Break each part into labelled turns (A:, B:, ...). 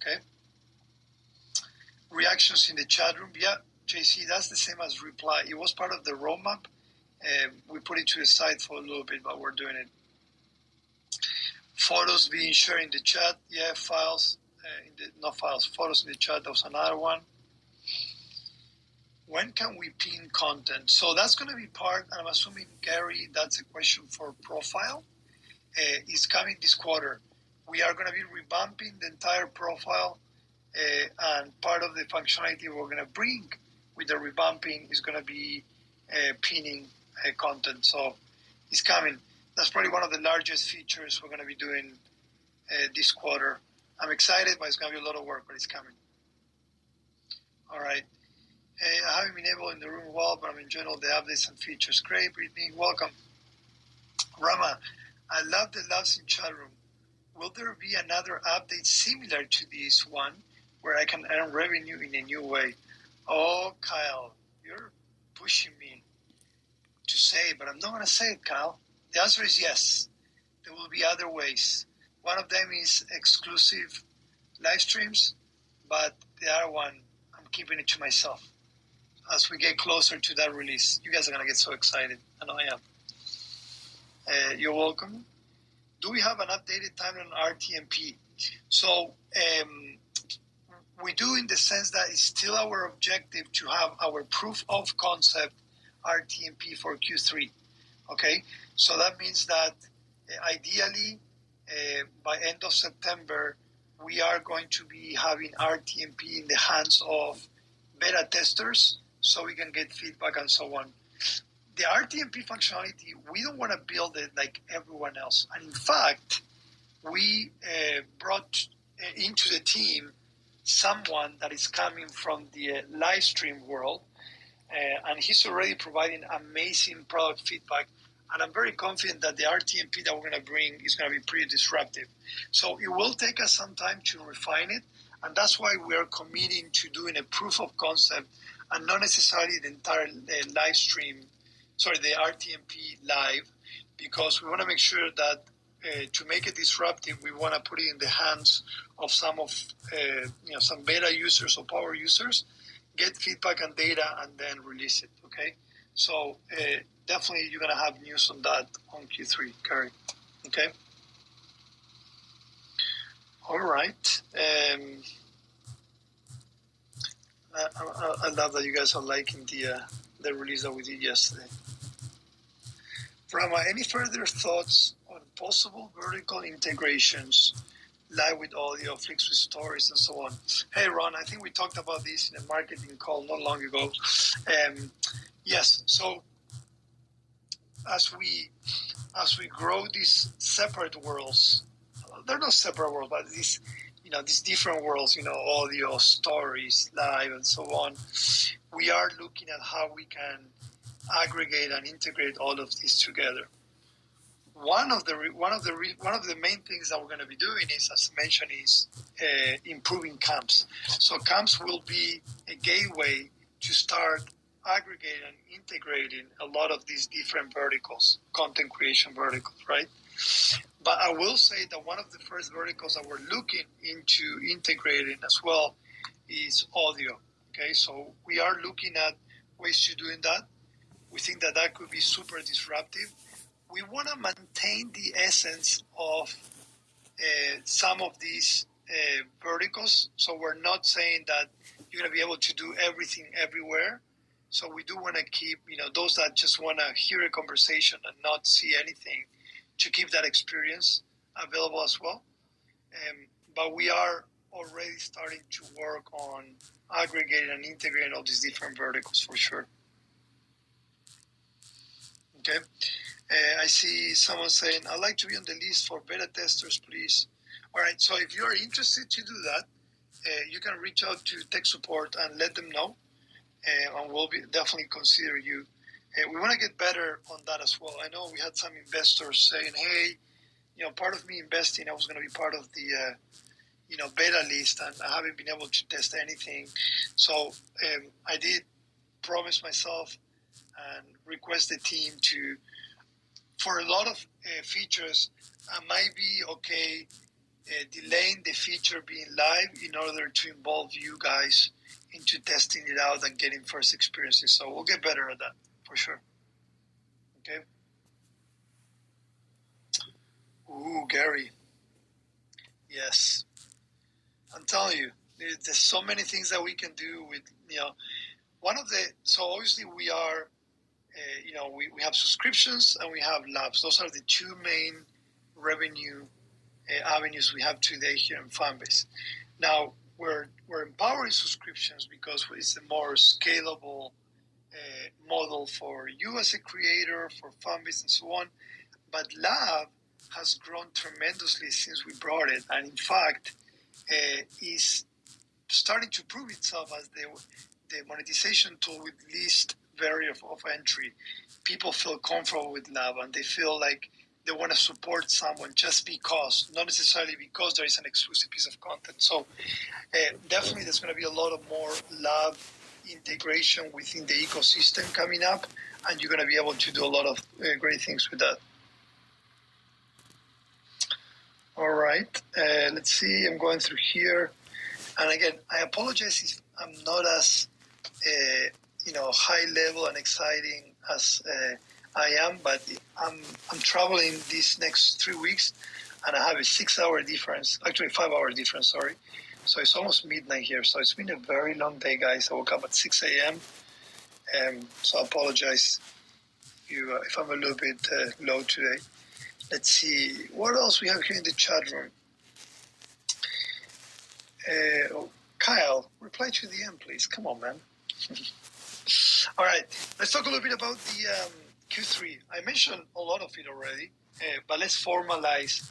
A: Okay. Reactions in the chat room. Yeah, JC, that's the same as reply. It was part of the roadmap. We put it to the side for a little bit, but we're doing it. Photos being shared in the chat. Yeah, files. Not files, photos in the chat. That was another one. When can we pin content? So that's going to be part, I'm assuming, Gary, that's a question for profile. It's coming this quarter. We are going to be revamping the entire profile, and part of the functionality we're going to bring with the revamping is going to be pinning content. So it's coming. That's probably one of the largest features we're going to be doing this quarter. I'm excited, but it's going to be a lot of work, but it's coming. All right. Hey, I haven't been able in the room well, but I'm enjoying all the updates and features. Great, Brittany. Welcome. Rama, I love the loves in chat room. Will there be another update similar to this one where I can earn revenue in a new way? Oh, Kyle, you're pushing me to say it, but I'm not going to say it, Kyle. The answer is yes. There will be other ways. One of them is exclusive live streams, but the other one, I'm keeping it to myself. As we get closer to that release, you guys are going to get so excited. I know I am. You're welcome. Do we have an updated timeline on RTMP? So we do, in the sense that it's still our objective to have our proof of concept RTMP for Q3. Okay, so that means that ideally by end of September, we are going to be having RTMP in the hands of beta testers so we can get feedback and so on. The RTMP functionality, we don't want to build it like everyone else. And in fact, we brought into the team someone that is coming from the live stream world, and he's already providing amazing product feedback. And I'm very confident that the RTMP that we're going to bring is going to be pretty disruptive. So it will take us some time to refine it, and that's why we are committing to doing a proof of concept and not necessarily the entire live stream, the RTMP live, because we want to make sure that to make it disruptive, we want to put it in the hands of some beta users or power users, get feedback and data, and then release it. Okay, so definitely you're going to have news on that on Q3, Gary. Okay. All right. I love that you guys are liking the release that we did yesterday. Rama, any further thoughts on possible vertical integrations, live with audio, flicks with stories, and so on? Hey, Ron, I think we talked about this in a marketing call not long ago. Yes, so as we grow these separate worlds, they're not separate worlds, but these different worlds, audio, stories, live, and so on, we are looking at how we can aggregate and integrate all of these together. One of the main things that we're going to be doing is, as mentioned, is improving camps. So camps will be a gateway to start aggregating and integrating a lot of these different verticals, content creation verticals, right? But I will say that one of the first verticals that we're looking into integrating as well is audio. Okay, so we are looking at ways to doing that. We think that that could be super disruptive. We want to maintain the essence of some of these verticals. So we're not saying that you're going to be able to do everything everywhere. So we do want to keep, those that just want to hear a conversation and not see anything, to keep that experience available as well. But we are already starting to work on aggregating and integrating all these different verticals for sure. Okay. I see someone saying, I'd like to be on the list for beta testers, please. All right. So if you're interested to do that, you can reach out to tech support and let them know, and we'll definitely consider you. We want to get better on that as well. I know we had some investors saying, hey, part of me investing, I was going to be part of the, beta list, and I haven't been able to test anything. So I did promise myself and request the team for a lot of features, I might be okay delaying the feature being live in order to involve you guys into testing it out and getting first experiences. So we'll get better at that for sure. Okay. Ooh, Gary. Yes. I'm telling you, there's so many things that we can do with, so obviously we are, we have subscriptions and we have labs. Those are the two main revenue avenues we have today here in Fanbase. Now, we're empowering subscriptions because it's a more scalable model for you as a creator, for Fanbase and so on. But Lab has grown tremendously since we brought it. And in fact, is starting to prove itself as the monetization tool with least barrier of entry. People feel comfortable with Lab and they feel like they want to support someone just because, not necessarily because there is an exclusive piece of content. So definitely there's going to be a lot of more Lab integration within the ecosystem coming up, and you're going to be able to do a lot of great things with that. All right, let's see. I'm going through here. And again, I apologize if I'm not as, high level and exciting as I am, but I'm traveling these next 3 weeks, and I have a 6-hour difference, actually 5-hour difference, sorry. So it's almost midnight here. So it's been a very long day, guys. I woke up at 6 a.m. So I apologize if I'm a little bit low today. Let's see. What else we have here in the chat room? Kyle, reply to the end, please. Come on, man. All right. Let's talk a little bit about the Q3. I mentioned a lot of it already, but let's formalize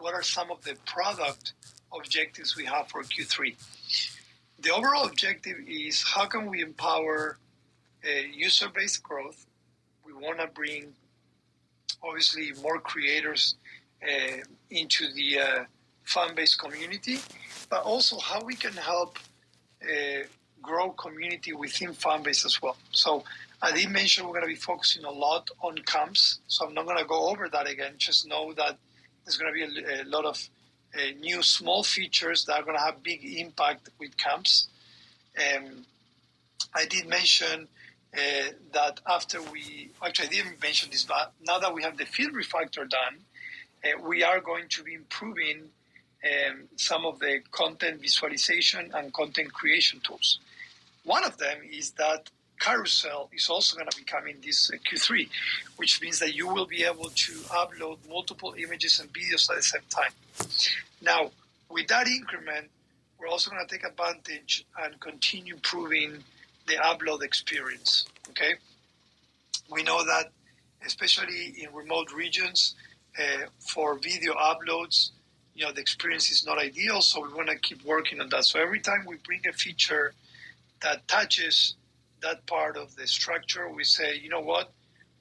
A: what are some of the product objectives we have for Q3. The overall objective is how can we empower user-based growth. We want to bring, obviously, more creators into the fan-based community, but also how we can help grow community within fan-base as well. So I did mention we're going to be focusing a lot on camps, so I'm not going to go over that again. Just know that there's going to be a lot of new small features that are going to have big impact with camps. I did mention that I didn't mention this, but now that we have the field refactor done, we are going to be improving some of the content visualization and content creation tools. One of them is that carousel is also going to be coming this Q3, which means that you will be able to upload multiple images and videos at the same time. Now, with that increment, we're also going to take advantage and continue improving the upload experience, okay? We know that, especially in remote regions, for video uploads, the experience is not ideal, so we want to keep working on that. So every time we bring a feature that touches that part of the structure, we say, you know what,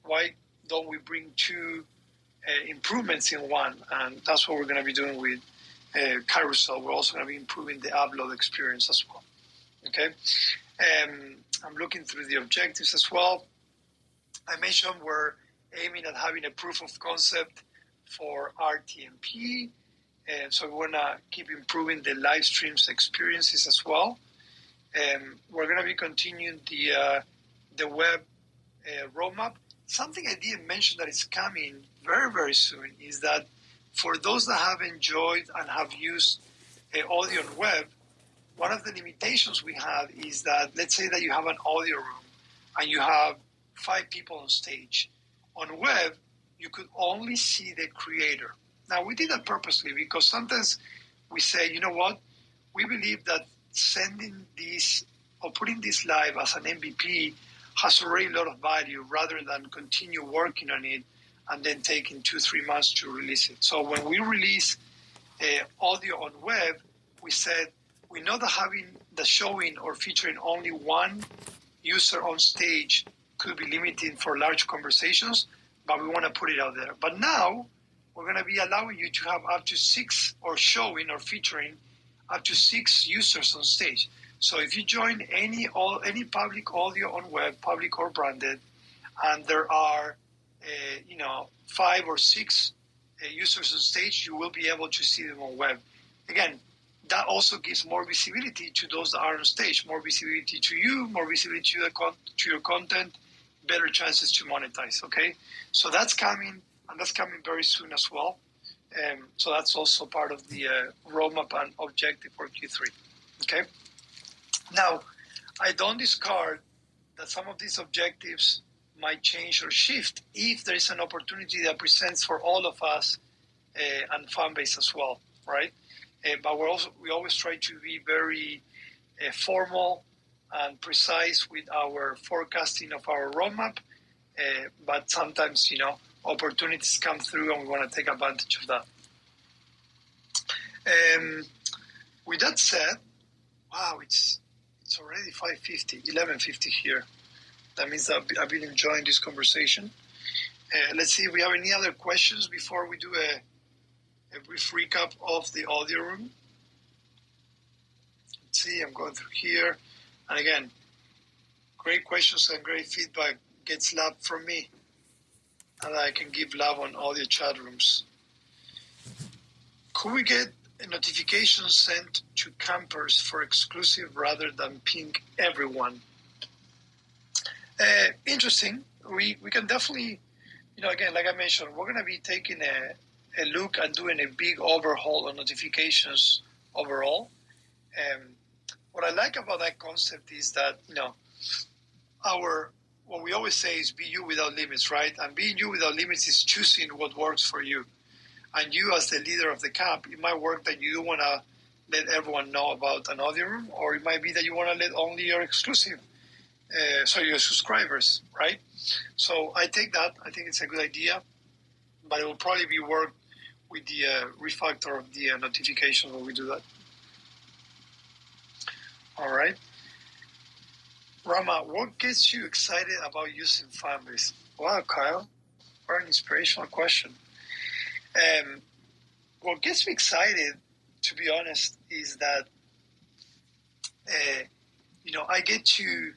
A: why don't we bring two improvements in one? And that's what we're going to be doing with carousel. We're also going to be improving the upload experience as well, okay? I'm looking through the objectives as well. I mentioned we're aiming at having a proof of concept for RTMP, and so we want to keep improving the live streams experiences as well. We're going to be continuing the web roadmap. Something I didn't mention that is coming very, very soon is that for those that have enjoyed and have used audio on web, one of the limitations we have is that, let's say that you have an audio room and you have 5 people on stage. On web, you could only see the creator. Now, we did that purposely because sometimes we say, you know what, we believe that sending this or putting this live as an MVP has already a lot of value rather than continue working on it and then taking 2-3 months to release it. So when we release audio on web, we said, we know that having the showing or featuring only one user on stage could be limiting for large conversations, but we want to put it out there. But now we're going to be allowing you to have up to 6 or showing or featuring up to 6 users on stage. So if you join any public audio on web, public or branded, and there are 5 or 6 users on stage, you will be able to see them on web. again, that also gives more visibility to those that are on stage, more visibility to you, more visibility to your content, better chances to monetize, okay? So that's coming, and that's coming very soon as well. So that's also part of the roadmap and objective for Q3, okay? Now, I don't discard that some of these objectives might change or shift if there is an opportunity that presents for all of us and fan base as well, right? But we always try to be very formal and precise with our forecasting of our roadmap. But sometimes, opportunities come through and we want to take advantage of that. With that said, wow, it's already 5:50, 11:50 here. That means that I've been enjoying this conversation. Let's see if we have any other questions before we do a brief recap of the audio room. Let's see, I'm going through here. And again, great questions and great feedback gets love from me. And I can give love on audio chat rooms. Could we get a notification sent to campers for exclusive rather than ping everyone? Interesting. We can definitely, again, like I mentioned, we're going to be taking a look and doing a big overhaul on notifications overall. What I like about that concept is that, what we always say is be you without limits, right? And being you without limits is choosing what works for you. And you as the leader of the camp, it might work that you want to let everyone know about an audio room, or it might be that you want to let only your exclusive, your subscribers, right? So I take that. I think it's a good idea, but it will probably be worked with the refactor of the notification when we do that. All right. Rama, what gets you excited about using Fanbase? Wow, Kyle, what an inspirational question. What gets me excited, to be honest, is that, I get to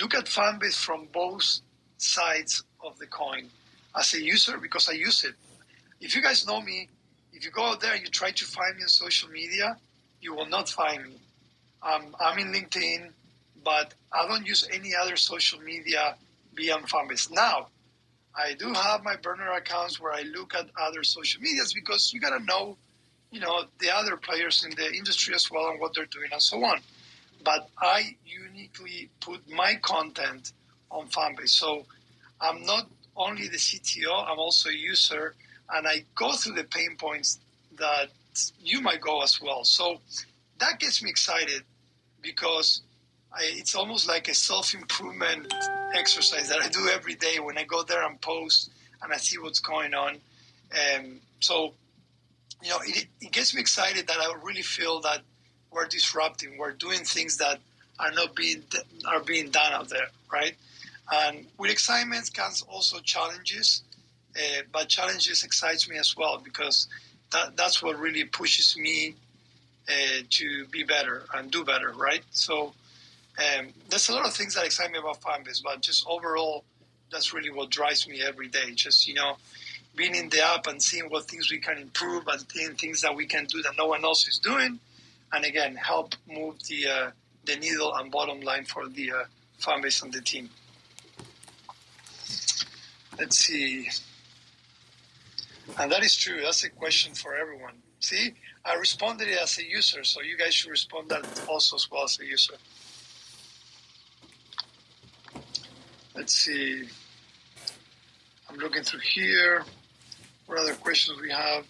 A: look at Fanbase from both sides of the coin as a user, because I use it. If you guys know me, if you go out there and you try to find me on social media, you will not find me. I'm in LinkedIn, but I don't use any other social media beyond Fanbase. Now, I do have my burner accounts where I look at other social medias because you got to know, the other players in the industry as well and what they're doing and so on. But I uniquely put my content on Fanbase. So I'm not only the CTO, I'm also a user, and I go through the pain points that you might go as well. So that gets me excited because it's almost like a self-improvement exercise that I do every day when I go there and post and I see what's going on. So, it gets me excited that I really feel that we're disrupting, we're doing things that are being done out there, right? And with excitement comes also challenges, but challenges excites me as well because that's what really pushes me to be better and do better, right? So there's a lot of things that excite me about Fanbase, but just overall, that's really what drives me every day. Just, being in the app and seeing what things we can improve and seeing things that we can do that no one else is doing. And again, help move the needle and bottom line for the Fanbase and the team. Let's see. And that is true. That's a question for everyone. See, I responded it as a user, so you guys should respond that also as well as a user. Let's see. I'm looking through here. What other questions we have?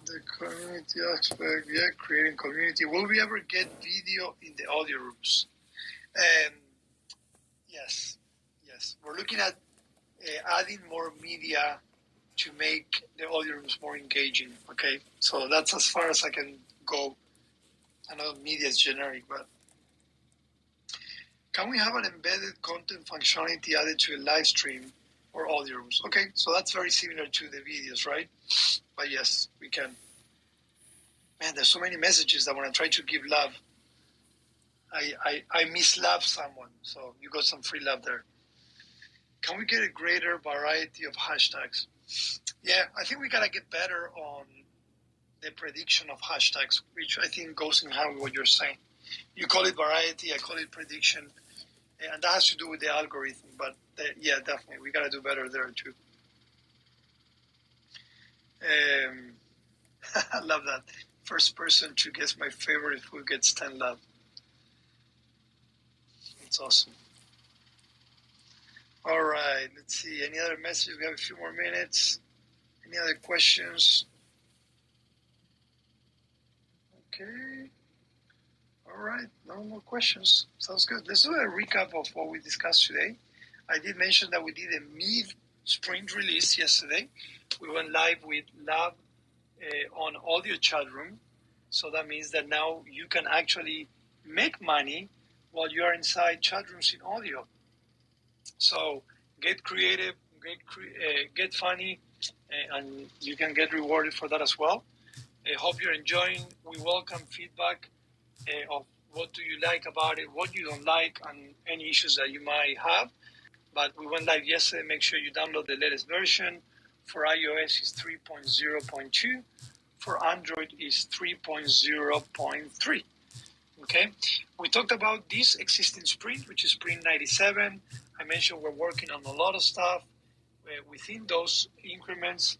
A: The community aspect, creating community. Will we ever get video in the audio rooms? Yes. We're looking at adding more media to make the audio rooms more engaging, okay? So that's as far as I can go. I know media is generic, but can we have an embedded content functionality added to a live stream or audio rooms? Okay, so that's very similar to the videos, right? But yes, we can. Man, there's so many messages that when I try to give love, I mislove someone. So you got some free love there. Can we get a greater variety of hashtags? Yeah, I think we gotta get better on the prediction of hashtags, which I think goes in hand with what you're saying. You call it variety, I call it prediction, and that has to do with the algorithm. But yeah, definitely, we gotta do better there too. I love that. First person to guess my favorite food gets 10 love. It's awesome. All right, let's see. Any other messages? We have a few more minutes. Any other questions? Okay. All right, no more questions. Sounds good. Let's do a recap of what we discussed today. I did mention that we did a mid-sprint release yesterday. We went live with Lab on audio chat room. So that means that now you can actually make money while you are inside chat rooms in audio. So get creative, get funny, and you can get rewarded for that as well. I hope you're enjoying. We welcome feedback of what do you like about it, what you don't like, and any issues that you might have. But we went live yesterday. Make sure you download the latest version. For iOS is 3.0.2. For Android is 3.0.3. Okay. We talked about this existing sprint, which is sprint 97. I mentioned we're working on a lot of stuff. Within those increments,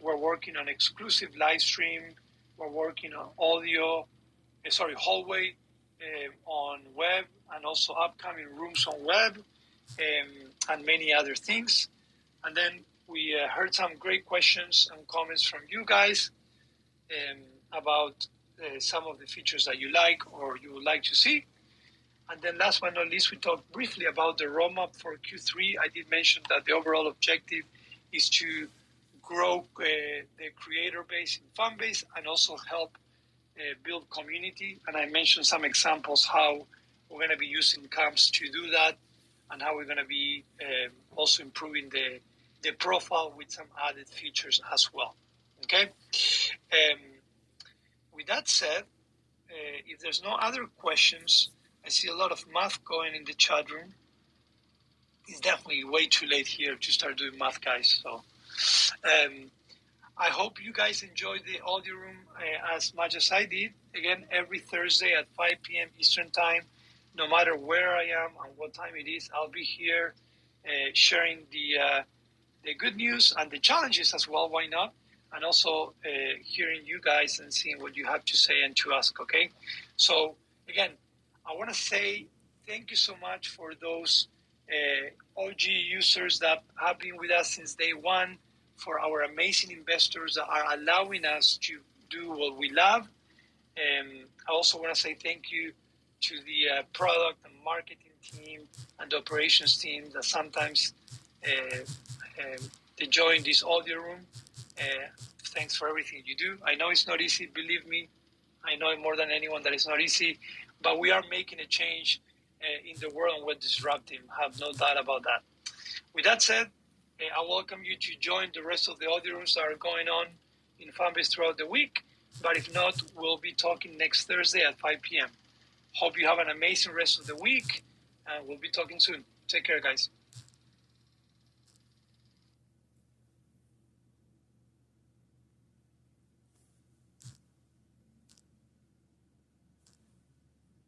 A: we're working on exclusive live stream. We're working on audio, hallway on web, and also upcoming rooms on web, and many other things. And then we heard some great questions and comments from you guys about some of the features that you like or you would like to see. And then last but not least, we talked briefly about the roadmap for Q3. I did mention that the overall objective is to grow the creator base and fan base and also help build community. And I mentioned some examples how we're going to be using camps to do that and how we're going to be also improving the profile with some added features as well. Okay? With that said, if there's no other questions, I see a lot of math going in the chat room. It's definitely way too late here to start doing math, guys. So I hope you guys enjoyed the audio room as much as I did. Again, every Thursday at 5 p.m. Eastern Time, no matter where I am and what time it is, I'll be here sharing the good news and the challenges as well. Why not? And also hearing you guys and seeing what you have to say and to ask, okay? So, again, I want to say thank you so much for those OG users that have been with us since day one, for our amazing investors that are allowing us to do what we love. I also want to say thank you to the product and marketing team and the operations team that sometimes they join this audio room. Thanks for everything you do. I know it's not easy, believe me. I know more than anyone that it's not easy, but we are making a change in the world and we're disrupting. I have no doubt about that. With that said, I welcome you to join the rest of the audio rooms that are going on in Fanbase throughout the week. But if not, we'll be talking next Thursday at 5 p.m. Hope you have an amazing rest of the week, and we'll be talking soon. Take care, guys.